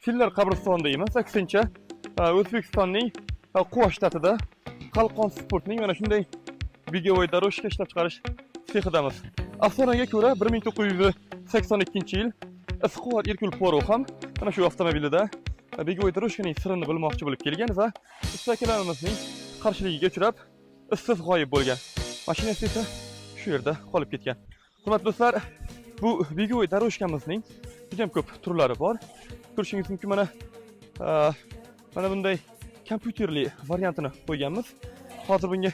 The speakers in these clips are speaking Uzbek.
Fillar qabristonida emas, aksincha O'zbekistonning Quva shtatida Qalqon sportning mana shunday begovoy daroshka ishlab chiqarish sexidamiz. Afsonaga ko'ra 1982-yil Isquvvat Erkul Porov ham mana shu avtomobilida begovoy daroshkaning sirini bilmoqchi bo'lib kelgan va ustakilarimizning qarshiligiga uchrab izsiz g'oyib bo'lgan. Mashinasi esa shu yerda qolib ketgan. Hurmatli do'stlar, bu begovoy daroshkamizning juda ko'p turlari bor. Ko'rishingiz mumkin, mana bunday kompyuterli variantini qo'yganmiz. Hozir bunga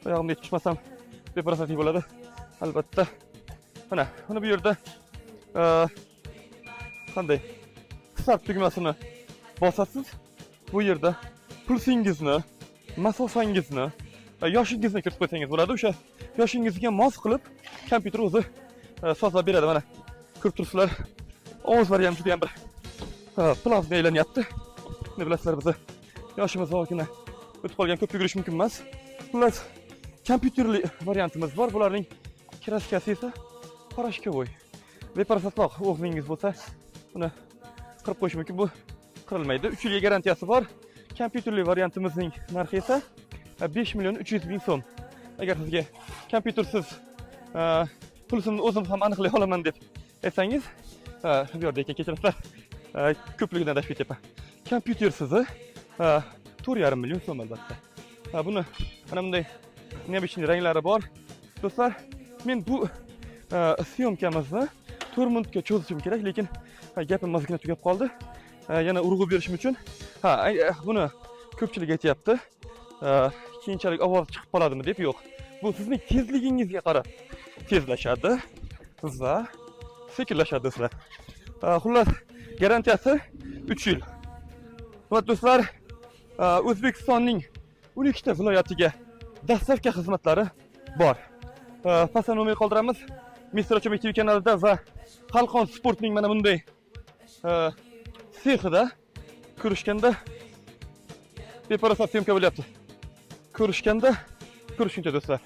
oyog'imga tushmasam beparasatlik bo'ladi. Albatta. Mana bu yerda qanday start tugmasini bosasiz. Bu yerda pulsingizni, masofangizni, yoshingizni kiritib qo'ysangiz bo'ladi. O'sha yoshingizga mos qilib kompyuter o'zi sozlab beradi. Mana ko'rib turibsizlar. Ovozlari ham juda bir plazma aylanyapti. Ne bilasizlar, bizni yoshimiz ozgina o'tib qolgan, ko'p yugurish mumkin emas. Xullas, kompyuterli variantimiz bor. Bularning kraskasi esa parashkovoy. Beparasatloq o'g'lingiz bo'lsa, buni qirib qo'yish mumkin. Bu qirilmaydi. 3 yilga garantiyasi bor. Kompyuterli variantimizning narxi esa 5.300.000 so'm. Agar sizga kompyutersiz pulsimni o'zim ham aniqlay olaman deb aytsangiz, bu yerda ekan, kechirasizlar. Ko'pligidan adashib ketyapman. Kompyutersizi 4.5 million so'm albatta. Buni mana bunday neobычный ranglari bor. Do'stlar, men bu syomkamizni 4 minutga cho'zishim kerak, lekin gapim ozgina tugab qoldi. Yana urg'u berishim uchun buni ko'pchilik aytayapti. Keyinchalik ovoz chiqib qoladimi deb. Yo'q. Bu sizning tezligingizga qarab tezlashadi va sekinlashadi do'stlar. Xullas, garantiyasi 3 yil. Hurmatli do'stlar, O'zbekistonning 12 ta viloyatiga dastlabki xizmatlari bor. Pastdan nomer qoldiramiz. Mr. Ochobek TV kanalida va Qalqon sportning mana bunday sexida ko'rishganda beparasat syomka bo'lyapti. Ko'rishganda ko'rishguncha do'stlar.